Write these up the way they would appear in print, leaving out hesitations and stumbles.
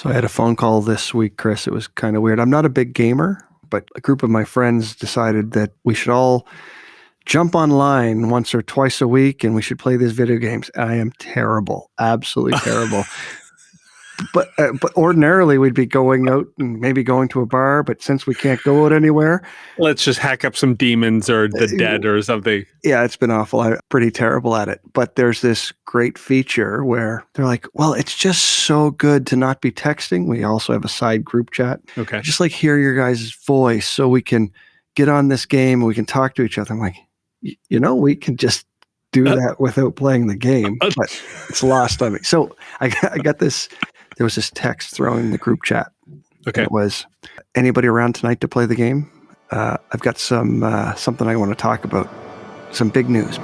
So I had a phone call this week, Chris. It was kind of weird. I'm not a big gamer, but a group of my friends decided that we should all jump online once or twice a week and we should play these video games. I am terrible, absolutely terrible. But ordinarily we'd be going out and maybe going to a bar, but since we can't go out anywhere, let's just hack up some demons or the dead or something. Yeah, it's been awful. I'm pretty terrible at it. But there's this great feature where they're like, well, it's just so good to not be texting. We also have a side group chat. Okay. Just like hear your guys' voice so we can get on this game and we can talk to each other. I'm like, we can just do that without playing the game, but it's lost on me. So I got this. There was this text thrown in the group chat. Okay. It was, anybody around tonight to play the game? I've got something I want to talk about. Some big news.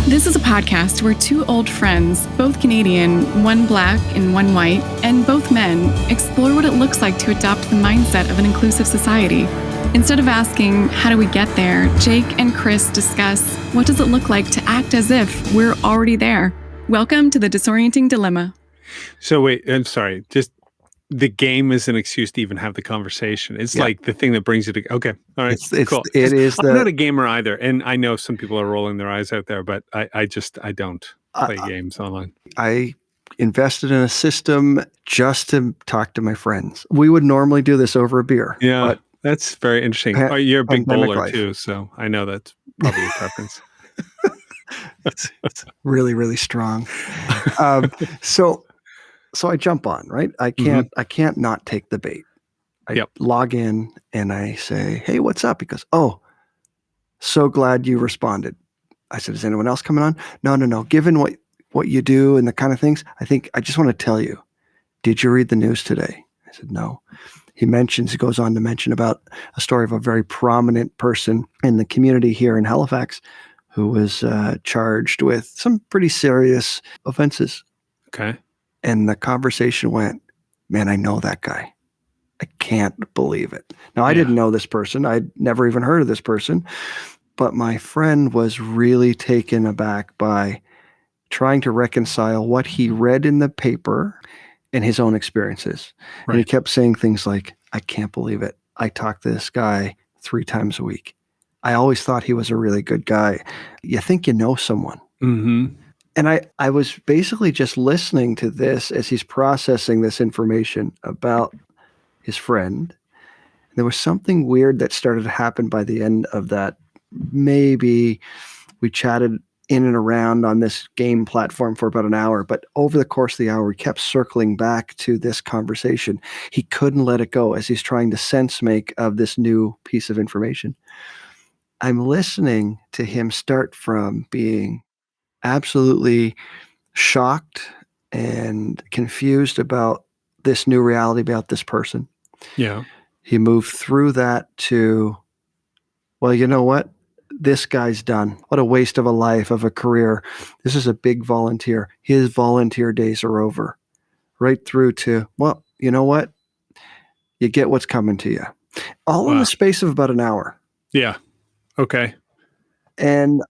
This is a podcast where two old friends, both Canadian, one black and one white, and both men, explore what it looks like to adopt the mindset of an inclusive society. Instead of asking, how do we get there, Jake and Chris discuss, what does it look like to act as if we're already there? Welcome to the Disorienting Dilemma. So wait, I'm sorry. Just the game is an excuse to even have the conversation. It's like the thing that brings you to, okay, all right, cool. I'm not a gamer either. And I know some people are rolling their eyes out there, but I don't play games online. I invested in a system just to talk to my friends. We would normally do this over a beer. Yeah, but that's very interesting. You're a big bowler too, so I know that's probably your preference. It's really, really strong. So I jump on, right? I can't not take the bait. I log in and I say, hey, what's up? He goes, oh, so glad you responded. I said, is anyone else coming on? No. Given what you do and the kind of things, I just want to tell you, did you read the news today? I said, no. He goes on to mention about a story of a very prominent person in the community here in Halifax who was charged with some pretty serious offenses. Okay. And the conversation went, man, I know that guy. I can't believe it. Now, I didn't know this person. I'd never even heard of this person. But my friend was really taken aback by trying to reconcile what he read in the paper and his own experiences. Right. And he kept saying things like, I can't believe it. I talk to this guy 3 times a week. I always thought he was a really good guy. You think you know someone. Mm-hmm. And I was basically just listening to this as he's processing this information about his friend. There was something weird that started to happen by the end of that. Maybe we chatted in and around on this game platform for about an hour, but over the course of the hour, we kept circling back to this conversation. He couldn't let it go as he's trying to sense make of this new piece of information. I'm listening to him start from being absolutely shocked and confused about this new reality about this person. Yeah. He moved through that to, well, you know what? This guy's done. What a waste of a life, of a career. This is a big volunteer. His volunteer days are over. Right through to, well, you know what? You get what's coming to you. All in the space of about an hour. Yeah. Okay. And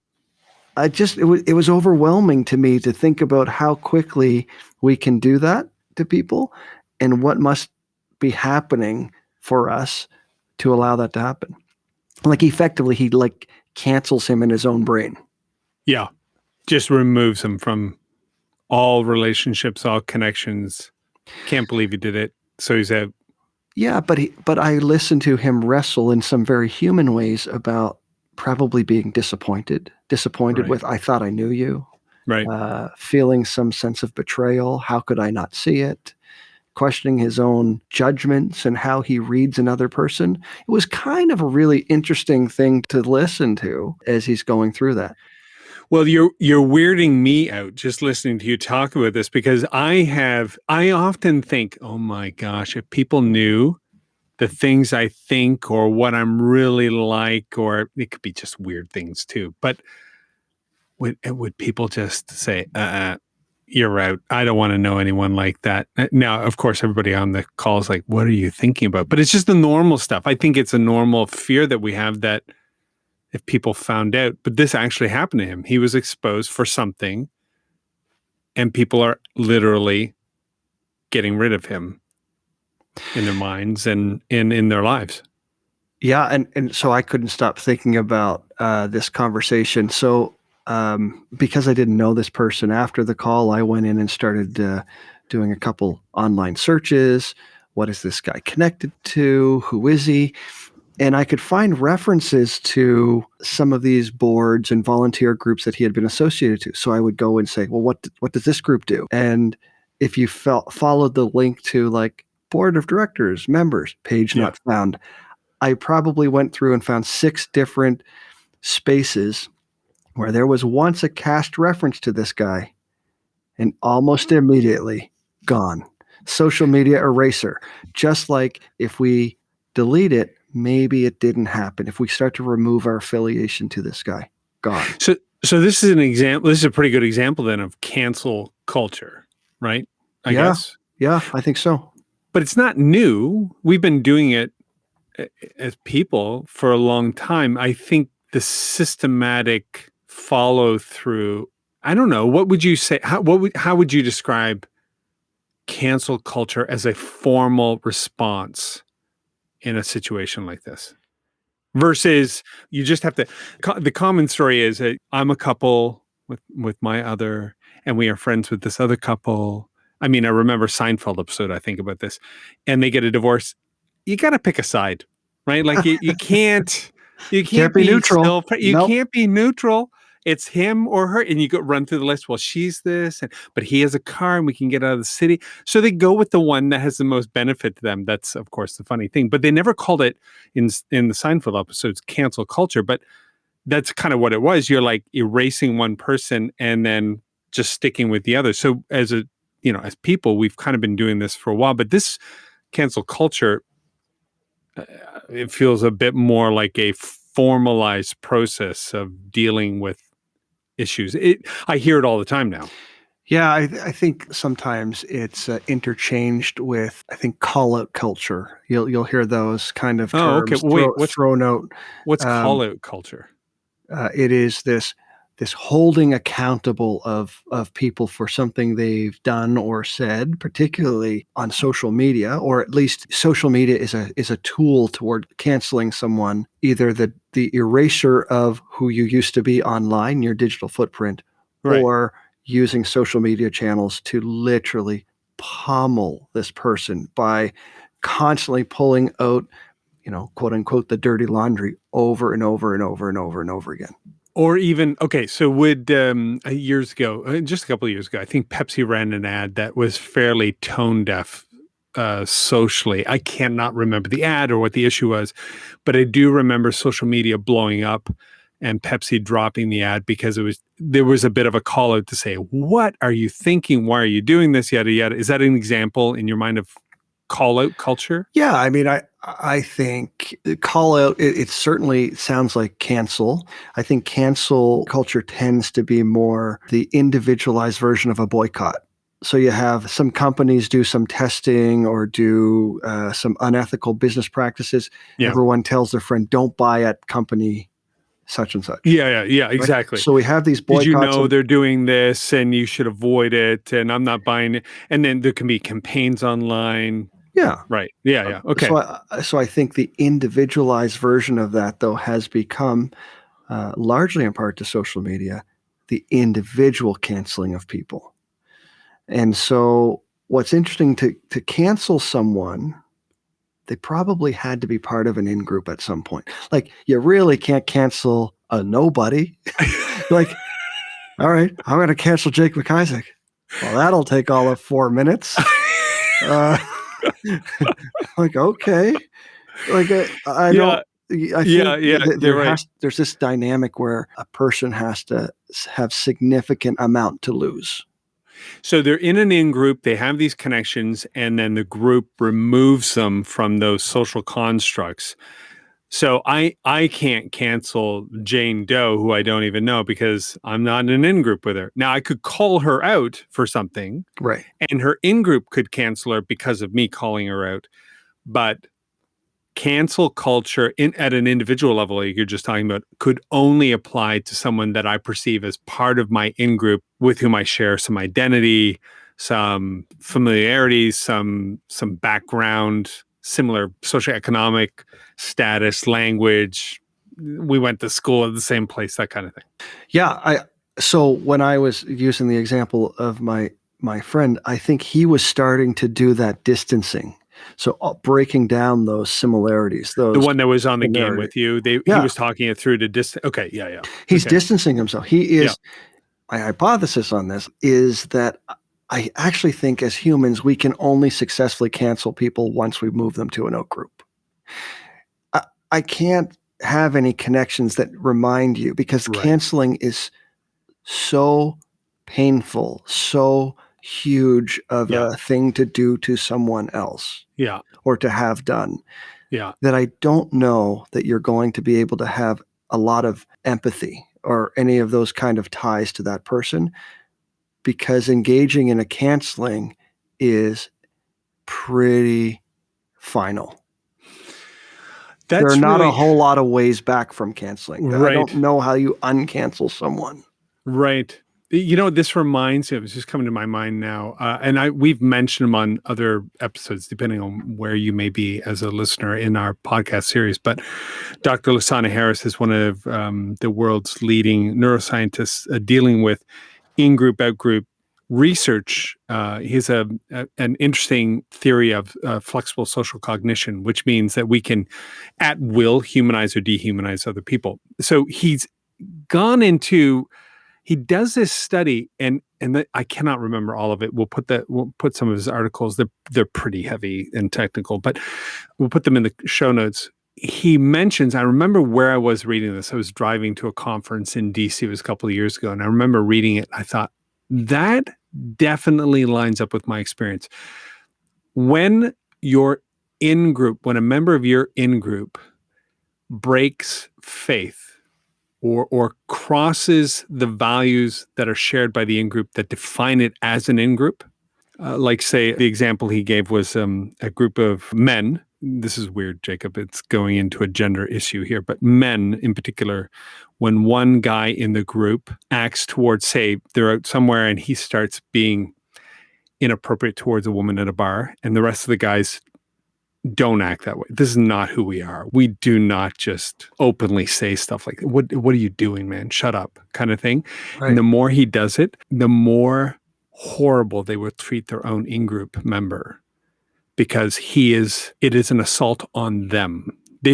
it was overwhelming to me to think about how quickly we can do that to people and what must be happening for us to allow that to happen. Like effectively, he cancels him in his own brain. Yeah. Just removes him from all relationships, all connections. Can't believe he did it. So he's out. Yeah, but I listened to him wrestle in some very human ways about probably being disappointed right. with, I thought I knew you. Right. Feeling some sense of betrayal. How could I not see it? Questioning his own judgments and how he reads another person. It was kind of a really interesting thing to listen to as he's going through that. Well, you're weirding me out just listening to you talk about this, because I often think, oh my gosh, if people knew the things I think or what I'm really like, or it could be just weird things too, but would people just say, you're out. I don't want to know anyone like that. Now, of course, everybody on the call is like, what are you thinking about? But it's just the normal stuff. I think it's a normal fear that we have that if people found out, but this actually happened to him. He was exposed for something and people are literally getting rid of him in their minds and in their lives. Yeah, and so I couldn't stop thinking about this conversation. So because I didn't know this person after the call, I went in and started doing a couple online searches. What is this guy connected to? Who is he? And I could find references to some of these boards and volunteer groups that he had been associated to. So I would go and say, well, what does this group do? And if you followed the link to like board of directors, members, page not found, I probably went through and found 6 different spaces where there was once a cast reference to this guy, and almost immediately gone. Social media eraser. Just like if we delete it, maybe it didn't happen. If we start to remove our affiliation to this guy, gone. So this is an example. This is a pretty good example then of cancel culture, right? I guess. Yeah, I think so. But it's not new. We've been doing it as people for a long time. I think the systematic follow through, I don't know, what would you say? How would you describe cancel culture as a formal response in a situation like this? Versus you just have to, the common story is that I'm a couple with my other, and we are friends with this other couple. I mean, I remember Seinfeld episode, I think about this, and they get a divorce. You got to pick a side, right? Like you can't be neutral. You can't be neutral. It's him or her, and you go run through the list. Well, she's this, but he has a car, and we can get out of the city. So they go with the one that has the most benefit to them. That's, of course, the funny thing. But they never called it in the Seinfeld episodes cancel culture. But that's kind of what it was. You're like erasing one person and then just sticking with the other. So as people, we've kind of been doing this for a while. But this cancel culture, it feels a bit more like a formalized process of dealing with issues. I hear it all the time now. Yeah, I think sometimes it's interchanged with, I think, call-out culture. You'll hear those kind of terms. Okay. Wait, thrown out. What's call-out culture? It is this holding accountable of people for something they've done or said, particularly on social media, or at least social media is a tool toward canceling someone, either the erasure of who you used to be online, your digital footprint, right, or using social media channels to literally pummel this person by constantly pulling out, quote unquote, the dirty laundry over and over and over and over and over again. Or even, okay, so would years ago, just a couple of years ago, I think Pepsi ran an ad that was fairly tone deaf socially. I cannot remember the ad or what the issue was, but I do remember social media blowing up and Pepsi dropping the ad because there was a bit of a call out to say, what are you thinking? Why are you doing this? Yada, yada. Is that an example in your mind of call out culture? Yeah, I mean, I think call out, it certainly sounds like cancel. I think cancel culture tends to be more the individualized version of a boycott. So you have some companies do some testing or do some unethical business practices. Yeah. Everyone tells their friend, don't buy at company such and such. Yeah, exactly. Right? So we have these boycotts. Did you know they're doing this and you should avoid it and I'm not buying it? And then there can be campaigns online. Yeah. Right. Yeah. Okay. So I think the individualized version of that, though, has become, largely in part to social media, the individual canceling of people. And so what's interesting to cancel someone, they probably had to be part of an in-group at some point. Like, you really can't cancel a nobody. Like, all right, I'm going to cancel Jake McIsaac. Well, that'll take all of 4 minutes. Like, okay. Like, I don't. I think there's this dynamic where a person has to have significant amount to lose. So they're in an in-group, they have these connections, and then the group removes them from those social constructs. So I can't cancel Jane Doe, who I don't even know, because I'm not in an in-group with her. Now, I could call her out for something, right? And her in-group could cancel her because of me calling her out. But cancel culture at an individual level, like you're just talking about, could only apply to someone that I perceive as part of my in-group with whom I share some identity, some familiarities, some background, similar socioeconomic status, language. We went to school at the same place, that kind of thing. Yeah, so when I was using the example of my friend, I think he was starting to do that distancing. So breaking down those similarities, The one that was on the game with you, he Yeah. was talking it through to distance. Okay, yeah. He's Okay. distancing himself. He is. My hypothesis on this is that I actually think as humans, we can only successfully cancel people once we move them to an out group. I can't have any connections that remind you, because Right. canceling is so painful, so huge of a thing to do to someone else. Yeah. Or to have done. Yeah. That I don't know that you're going to be able to have a lot of empathy or any of those kind of ties to that person, because engaging in a canceling is pretty final. There are not a whole lot of ways back from canceling. Right. I don't know how you uncancel someone. Right. You know, this reminds me, it's just coming to my mind now, and we've mentioned them on other episodes, depending on where you may be as a listener in our podcast series. But Dr. Lasana Harris is one of the world's leading neuroscientists dealing with in-group, out-group research. He has an interesting theory of flexible social cognition, which means that we can, at will, humanize or dehumanize other people. So he's gone into... He does this study, and I cannot remember all of it. We'll put some of his articles. They're pretty heavy and technical, but we'll put them in the show notes. He mentions, I remember where I was reading this. I was driving to a conference in DC. It was a couple of years ago, and I remember reading it. I thought, that definitely lines up with my experience. When you're in group, when a member of your in group breaks faith, or crosses the values that are shared by the in-group that define it as an in-group. Like, say, the example he gave was a group of men. This is weird, Jacob. It's going into a gender issue here. But men in particular, when one guy in the group acts towards, say, they're out somewhere and he starts being inappropriate towards a woman at a bar, and the rest of the guys don't act that way. This is not who we are. We do not just openly say stuff like, what are you doing, man? Shut up, kind of thing. Right. And the more he does it, the more horrible they will treat their own in-group member, because it is an assault on them. They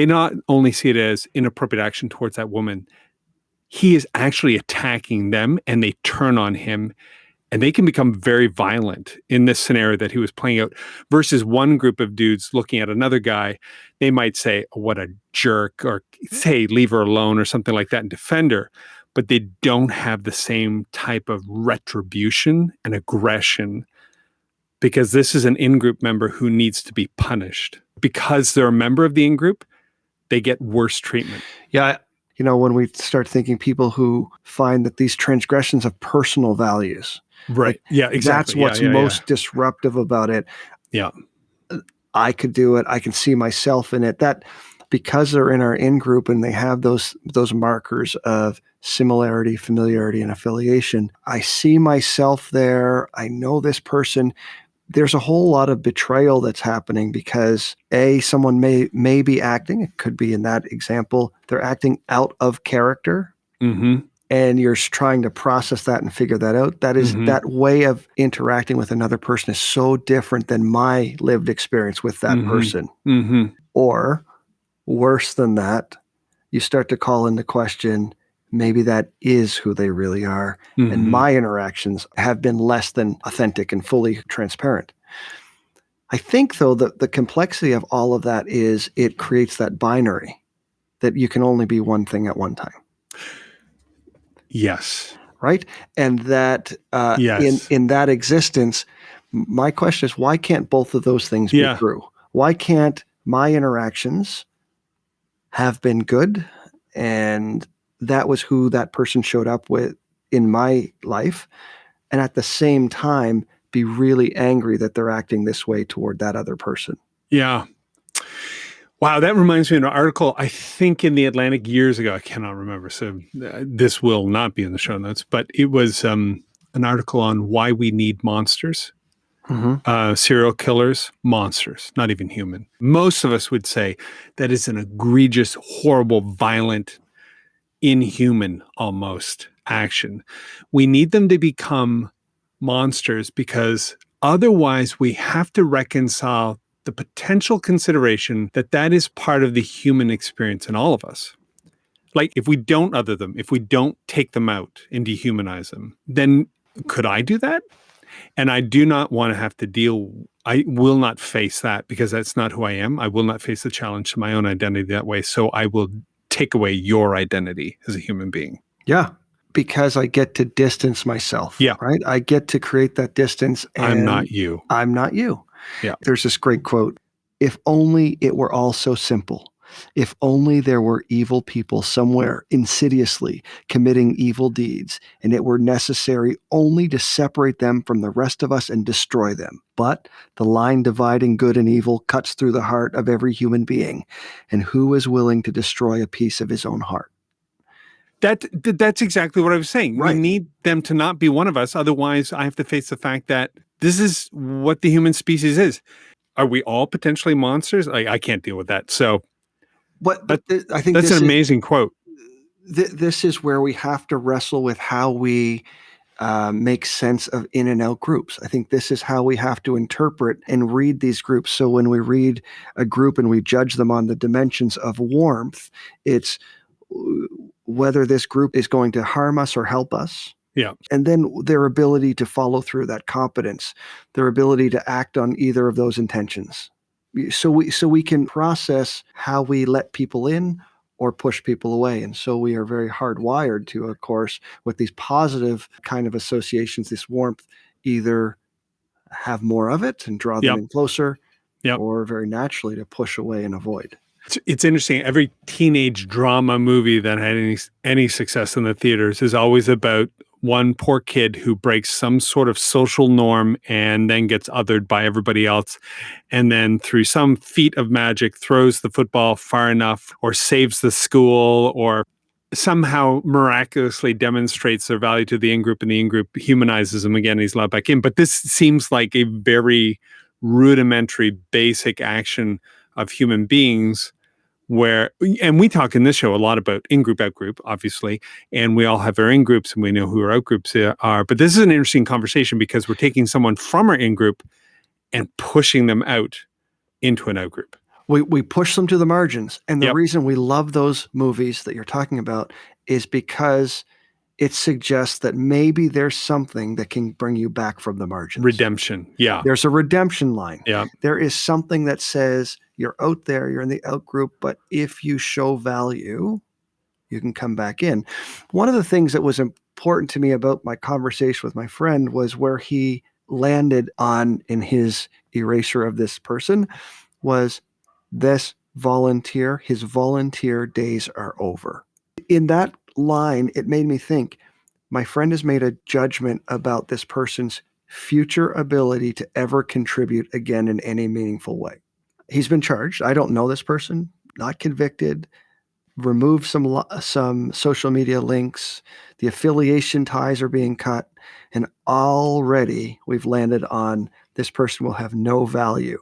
not only see it as inappropriate action towards that woman, he is actually attacking them, and they turn on him. And they can become very violent in this scenario that he was playing out, versus one group of dudes looking at another guy. They might say, oh, what a jerk, or say, leave her alone, or something like that, and defend her. But they don't have the same type of retribution and aggression, because this is an in-group member who needs to be punished. Because they're a member of the in-group, they get worse treatment. Yeah. You know, when we start thinking people who find that these transgressions of personal values, right? Yeah, exactly. That's what's most disruptive about it. Yeah. I could do it. I can see myself in it. That, because they're in our in-group and they have those markers of similarity, familiarity, and affiliation, I see myself there. I know this person. There's a whole lot of betrayal that's happening because someone may be acting, it could be in that example, they're acting out of character. Mm-hmm. And you're trying to process that and figure that out. That is, that way of interacting with another person is so different than my lived experience with that person. Mm-hmm. Or worse than that, you start to call into question, maybe that is who they really are. Mm-hmm. And my interactions have been less than authentic and fully transparent. I think, though, the complexity of all of that is it creates that binary that you can only be one thing at one time. Yes. Right? And that in that existence, my question is, why can't both of those things be true? Why can't my interactions have been good, and that was who that person showed up with in my life, and at the same time be really angry that they're acting this way toward that other person? Yeah. Wow, that reminds me of an article, I think in The Atlantic years ago. I cannot remember, so this will not be in the show notes, but it was an article on why we need monsters. Serial killers, monsters, not even human. Most of us would say that is an egregious, horrible, violent, inhuman almost action. We need them to become monsters because otherwise we have to reconcile the potential consideration that that is part of the human experience in all of us. Like if we don't other them, if we don't take them out and dehumanize them, then could I do that? And I do not want to have to I will not face that because that's not who I am. I will not face the challenge to my own identity that way. So I will take away your identity as a human being. Yeah, because I get to distance myself. Yeah. Right? I get to create that distance. And I'm not you. I'm not you. Yeah. There's this great quote. If only it were all so simple. If only there were evil people somewhere insidiously committing evil deeds, and it were necessary only to separate them from the rest of us and destroy them. But the line dividing good and evil cuts through the heart of every human being, and who is willing to destroy a piece of his own heart? That's exactly what I was saying. Right. We need them to not be one of us. Otherwise, I have to face the fact that this is what the human species is. Are we all potentially monsters? I can't deal with that. So I think that's an amazing quote. This is where we have to wrestle with how we make sense of in and out groups. I think this is how we have to interpret and read these groups. So when we read a group and we judge them on the dimensions of warmth, it's whether this group is going to harm us or help us. Yeah. And then their ability to follow through, that competence, their ability to act on either of those intentions. So we can process how we let people in or push people away. And so we are very hardwired to, of course, with these positive kind of associations, this warmth, either have more of it and draw them in closer, or very naturally to push away and avoid. It's interesting. Every teenage drama movie that had any success in the theaters is always about one poor kid who breaks some sort of social norm and then gets othered by everybody else. And then through some feat of magic, throws the football far enough or saves the school or somehow miraculously demonstrates their value to the in-group, and the in-group humanizes him again. He's allowed back in. But this seems like a very rudimentary, basic action of human beings and we talk in this show a lot about in-group, out-group, obviously, and we all have our in-groups and we know who our out-groups are. But this is an interesting conversation because we're taking someone from our in-group and pushing them out into an out-group. We push them to the margins. And the reason we love those movies that you're talking about is because it suggests that maybe there's something that can bring you back from the margins. Redemption. Yeah. There's a redemption line. Yeah. There is something that says you're out there, you're in the out group, but if you show value, you can come back in. One of the things that was important to me about my conversation with my friend was where he landed on in his erasure of this person was this volunteer, his volunteer days are over. In that line, it made me think, my friend has made a judgment about this person's future ability to ever contribute again in any meaningful way. He's been charged. I don't know this person, not convicted, removed some social media links. The affiliation ties are being cut. And already we've landed on this person will have no value.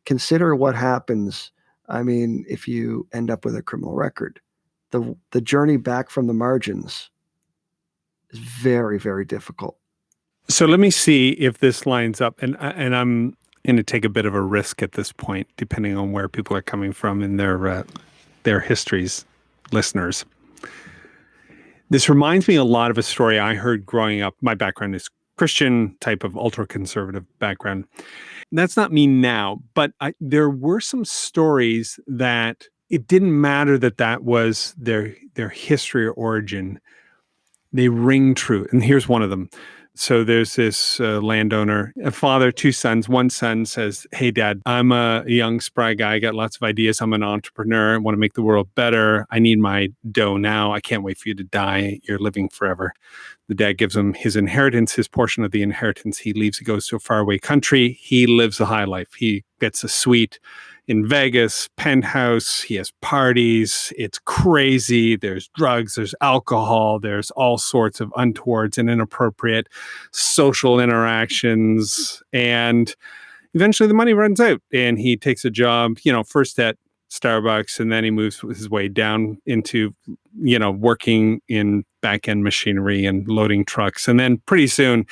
Consider what happens. I mean, if you end up with a criminal record, the journey back from the margins is very, very difficult. So let me see if this lines up. And I'm going to take a bit of a risk at this point, depending on where people are coming from in their histories, listeners. This reminds me a lot of a story I heard growing up. My background is Christian type of ultra-conservative background. That's not me now, but there were some stories that it didn't matter that was their history or origin. They ring true. And here's one of them. So there's this landowner, a father, two sons. One son says, "Hey, Dad, I'm a young, spry guy. I got lots of ideas. I'm an entrepreneur. I want to make the world better. I need my dough now. I can't wait for you to die. You're living forever." The dad gives him his inheritance, his portion of the inheritance. He leaves. He goes to a faraway country. He lives a high life. He gets a suite. in Vegas, penthouse. He has parties. It's crazy. There's drugs, there's alcohol, there's all sorts of untowards and inappropriate social interactions. And eventually the money runs out and he takes a job, first at Starbucks, and then he moves his way down into, working in back-end machinery and loading trucks. And then pretty soon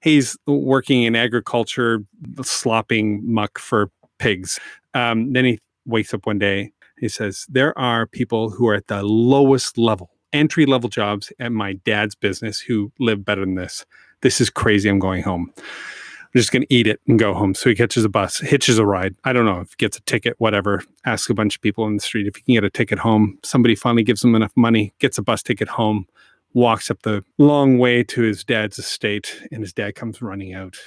he's working in agriculture, slopping muck for pigs. Then he wakes up one day. He says, there are people who are at the lowest level, entry-level jobs at my dad's business who live better than this. This is crazy. I'm going home. I'm just going to eat it and go home. So he catches a bus, hitches a ride. I don't know if he gets a ticket, whatever. Asks a bunch of people in the street if he can get a ticket home. Somebody finally gives him enough money, gets a bus ticket home, walks up the long way to his dad's estate, and his dad comes running out,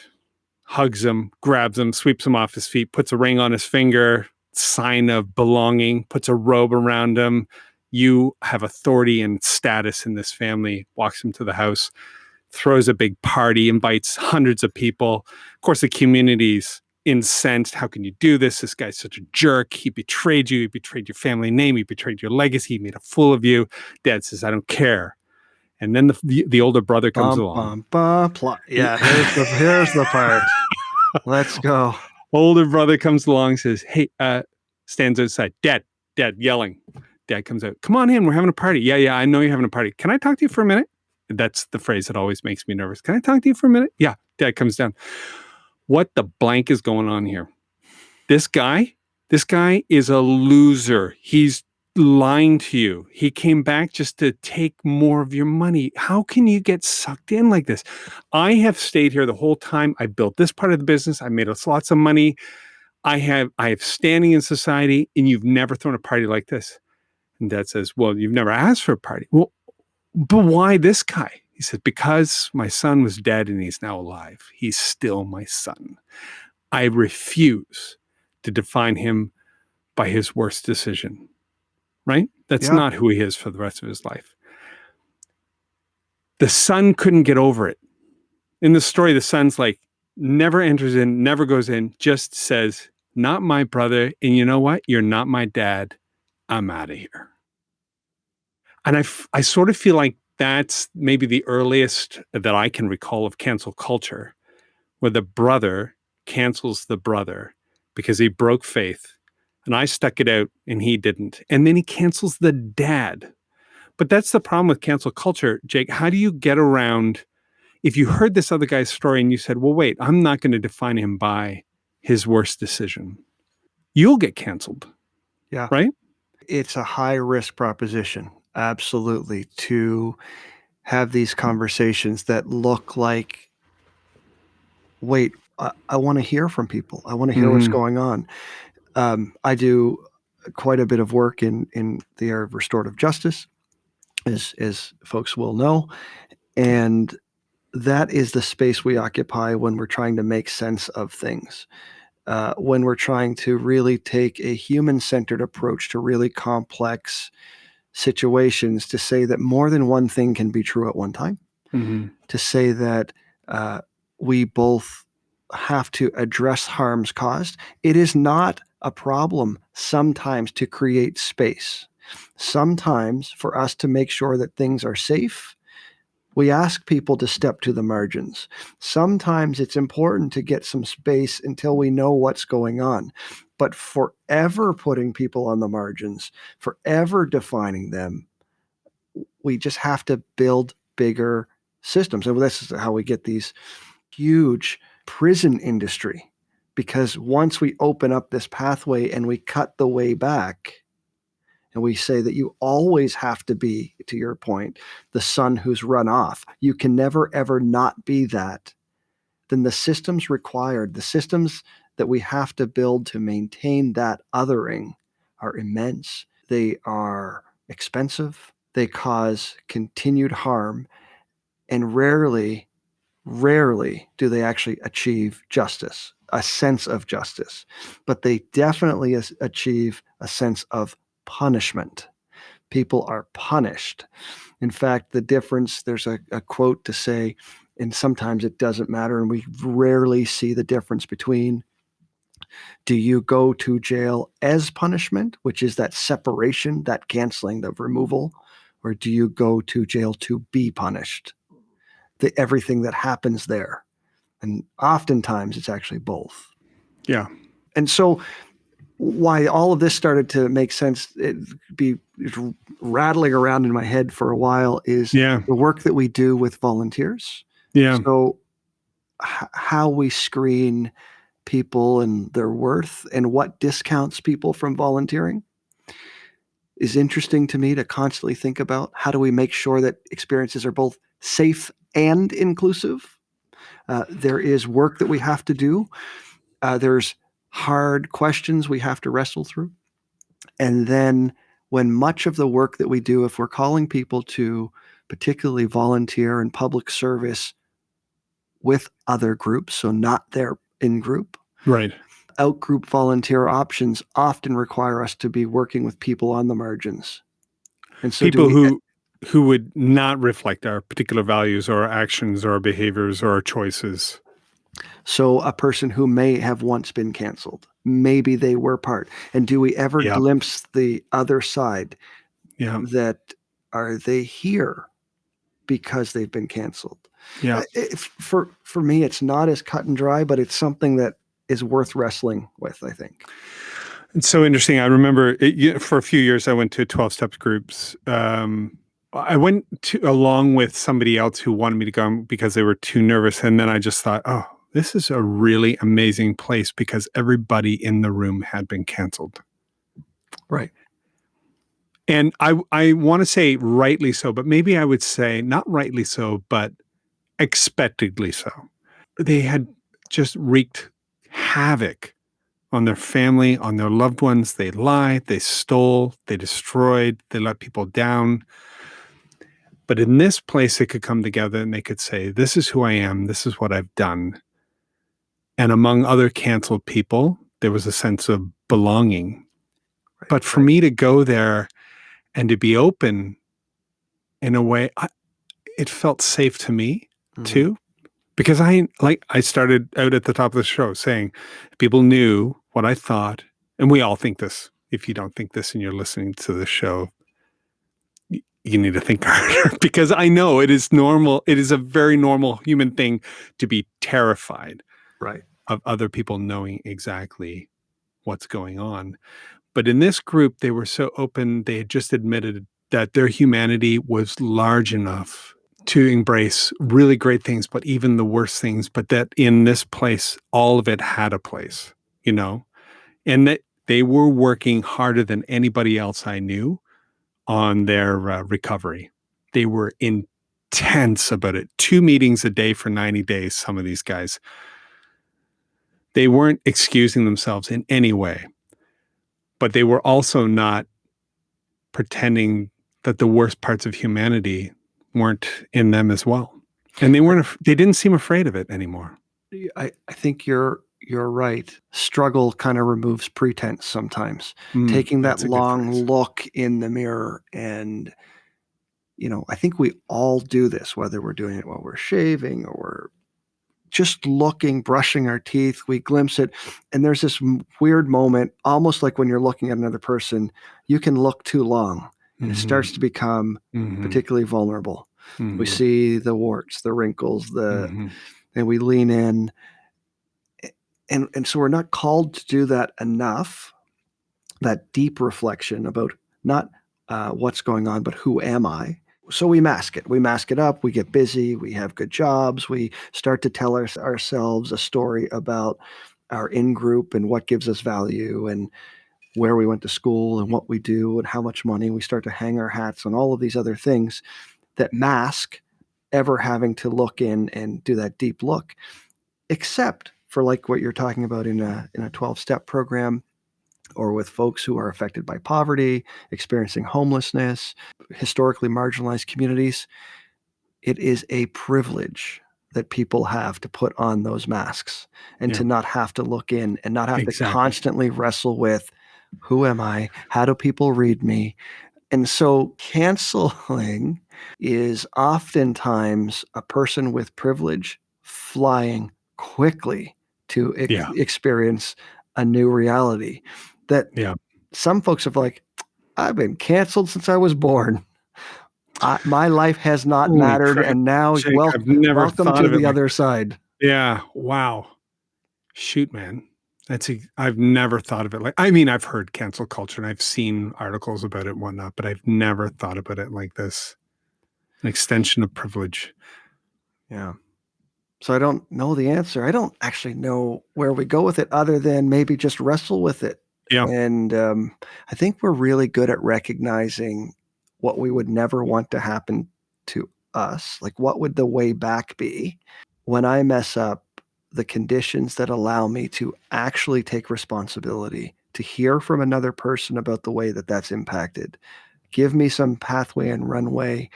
hugs him, grabs him, sweeps him off his feet, puts a ring on his finger, sign of belonging, puts a robe around him. You have authority and status in this family, walks him to the house, throws a big party, invites hundreds of people. Of course, the community's incensed. How can you do this? This guy's such a jerk. He betrayed you. He betrayed your family name. He betrayed your legacy. He made a fool of you. Dad says, I don't care. And then the older brother comes along. Yeah, here's the part. Let's go. Older brother comes along, says, hey, stands outside. Dad, yelling. Dad comes out. Come on in. We're having a party. Yeah, I know you're having a party. Can I talk to you for a minute? That's the phrase that always makes me nervous. Can I talk to you for a minute? Yeah. Dad comes down. What the blank is going on here? This guy is a loser. He's lying to you. He came back just to take more of your money. How can you get sucked in like this? I have stayed here the whole time. I built this part of the business. I made us lots of money. I have standing in society, and you've never thrown a party like this. And Dad says, well, you've never asked for a party. Well, but why this guy? He said, because my son was dead and he's now alive. He's still my son. I refuse to define him by his worst decision. Right? That's not who he is for the rest of his life. The son couldn't get over it. In the story, the son's like, never enters in, never goes in, just says, not my brother. And you know what? You're not my dad. I'm out of here. And I sort of feel like that's maybe the earliest that I can recall of cancel culture, where the brother cancels the brother because he broke faith. And I stuck it out and he didn't. And then he cancels the dad. But that's the problem with cancel culture, Jake. How do you get around, if you heard this other guy's story and you said, well, wait, I'm not going to define him by his worst decision. You'll get canceled. Yeah. Right? It's a high risk proposition. Absolutely. To have these conversations that look like, wait, I want to hear from people. I want to hear what's going on. I do quite a bit of work in the area of restorative justice, as folks will know. And that is the space we occupy when we're trying to make sense of things. When we're trying to really take a human-centered approach to really complex situations, to say that more than one thing can be true at one time, to say that we both have to address harms caused. It is not a problem sometimes to create space. Sometimes for us to make sure that things are safe, we ask people to step to the margins. Sometimes it's important to get some space until we know what's going on. But forever putting people on the margins, forever defining them, we just have to build bigger systems. And this is how we get these huge prison industry, because once we open up this pathway and we cut the way back, and we say that you always have to be, to your point, the son who's run off. You can never, ever not be that. Then the systems required, the systems that we have to build to maintain that othering are immense. They are expensive. They cause continued harm. And rarely do they actually achieve justice, a sense of justice. But they definitely achieve a sense of punishment. People are punished. In fact, the difference, there's a quote to say, and sometimes it doesn't matter, and we rarely see the difference between Do you go to jail as punishment, which is that separation, that canceling, the removal, or do you go to jail to be punished? Everything that happens there. And oftentimes it's actually both. Yeah. And so why all of this started to make sense, rattling around in my head for a while, is Yeah. the work that we do with volunteers. Yeah. So how we screen people and their worth and what discounts people from volunteering is interesting to me to constantly think about. How do we make sure that experiences are both safe and inclusive? There is work that we have to do. There's hard questions we have to wrestle through. And then when much of the work that we do, if we're calling people to particularly volunteer in public service with other groups, so not their in-group, Right. out-group volunteer options often require us to be working with people on the margins. And so People who would not reflect our particular values or actions or behaviors or choices. So a person who may have once been canceled, maybe they were part. And do we ever Yep. glimpse the other side? Yeah. That are they here because they've been canceled? Yeah. For me, it's not as cut and dry, but it's something that is worth wrestling with, I think. It's so interesting. I remember for a few years, I went to 12 steps groups. I went along with somebody else who wanted me to go because they were too nervous. And then I just thought, oh, this is a really amazing place because everybody in the room had been canceled. Right. And I want to say rightly so, but maybe I would say not rightly so, but expectedly so. They had just wreaked havoc on their family, on their loved ones. They lied, they stole, they destroyed, they let people down. But in this place, they could come together and they could say, this is who I am, this is what I've done. And among other canceled people, there was a sense of belonging. Right, but for me to go there and to be open in a way, it felt safe to me too. Because I started out at the top of the show saying people knew what I thought, and we all think this. If you don't think this and you're listening to the show, you need to think harder, because I know it is normal. It is a very normal human thing to be terrified of other people knowing exactly what's going on. But in this group, they were so open. They had just admitted that their humanity was large enough to embrace really great things, but even the worst things, but that in this place, all of it had a place, and that they were working harder than anybody else I knew on their recovery. They were intense about it. 2 meetings a day for 90 days, some of these guys. They weren't excusing themselves in any way, but they were also not pretending that the worst parts of humanity weren't in them as well. And they didn't seem afraid of it anymore. I think you're right. Struggle kind of removes pretense sometimes. Taking that long look in the mirror, and I think we all do this, whether we're doing it while we're shaving or we're just looking, brushing our teeth, we glimpse it. And there's this weird moment, almost like when you're looking at another person, you can look too long and it starts to become particularly vulnerable. We see the warts, the wrinkles, and we lean in. And so we're not called to do that enough, that deep reflection about not what's going on, but who am I? So we mask it. We mask it up. We get busy. We have good jobs. We start to tell ourselves a story about our in-group and what gives us value and where we went to school and what we do and how much money. We start to hang our hats on all of these other things that mask ever having to look in and do that deep look, except for like what you're talking about in a 12-step program, or with folks who are affected by poverty, experiencing homelessness, historically marginalized communities. It is a privilege that people have to put on those masks and to not have to look in and not have to constantly wrestle with, who am I? How do people read me? And so canceling is oftentimes a person with privilege flying quickly to experience a new reality that Yeah. some folks have like, I've been canceled since I was born. My life has not Holy mattered, crap, and now Jake, I've never welcome thought to of it the like other side. Yeah. Wow. Shoot, man. I've never thought of it like, I mean, I've heard cancel culture and I've seen articles about it and whatnot, but I've never thought about it like this. An extension of privilege. Yeah. So I don't know the answer. I don't actually know where we go with it other than maybe just wrestle with it. Yeah. And I think we're really good at recognizing what we would never want to happen to us. Like, what would the way back be when I mess up? The conditions that allow me to actually take responsibility, to hear from another person about the way that that's impacted, give me some pathway and runway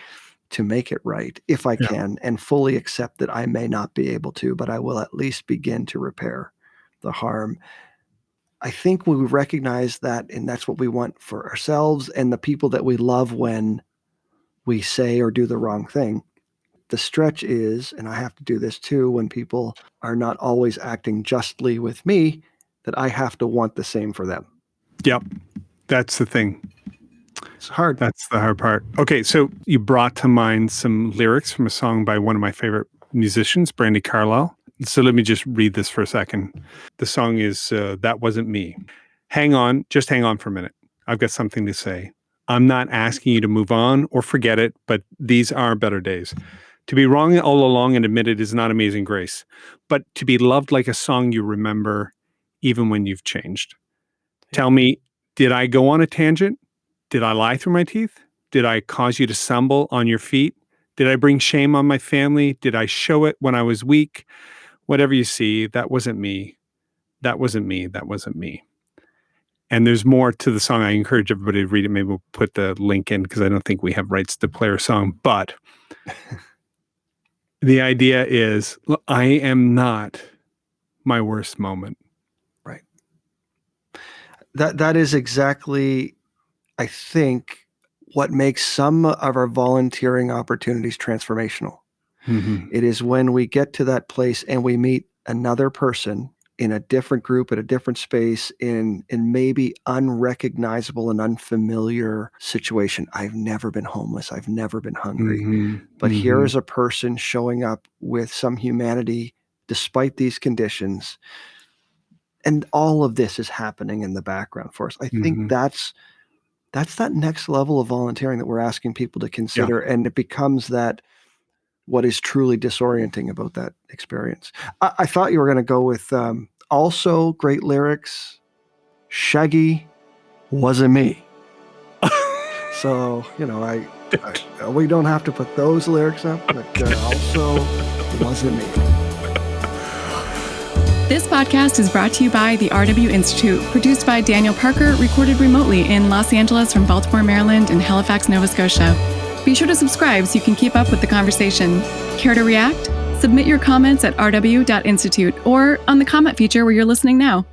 to make it right if I can, and fully accept that I may not be able to, but I will at least begin to repair the harm. I think we recognize that, and that's what we want for ourselves and the people that we love when we say or do the wrong thing. The stretch is, and I have to do this too, when people are not always acting justly with me, that I have to want the same for them. Yep. That's the thing. It's hard. That's the hard part. Okay, so you brought to mind some lyrics from a song by one of my favorite musicians, Brandi Carlile. So let me just read this for a second. The song is That Wasn't Me. Just hang on for a minute. I've got something to say. I'm not asking you to move on or forget it, but these are better days. To be wrong all along and admit it is not amazing grace, but to be loved like a song you remember even when you've changed. Tell me, did I go on a tangent? Did I lie through my teeth? Did I cause you to stumble on your feet? Did I bring shame on my family? Did I show it when I was weak? Whatever you see, that wasn't me. That wasn't me. That wasn't me. And there's more to the song. I encourage everybody to read it. Maybe we'll put the link in because I don't think we have rights to play our song. But the idea is, look, I am not my worst moment. Right. That is exactly, I think, what makes some of our volunteering opportunities transformational. Mm-hmm. It is when we get to that place and we meet another person in a different group, at a different space, in maybe unrecognizable and unfamiliar situation. I've never been homeless. I've never been hungry. Mm-hmm. But Mm-hmm. here is a person showing up with some humanity despite these conditions. And all of this is happening in the background for us. I think Mm-hmm. that's that next level of volunteering that we're asking people to consider. And it becomes that what is truly disorienting about that experience. I thought you were going to go with also great lyrics, Shaggy, Wasn't Me. So, we don't have to put those lyrics up, but also Wasn't Me. This podcast is brought to you by the RW Institute, produced by Daniel Parker, recorded remotely in Los Angeles from Baltimore, Maryland, and Halifax, Nova Scotia. Be sure to subscribe so you can keep up with the conversation. Care to react? Submit your comments at rw.institute or on the comment feature where you're listening now.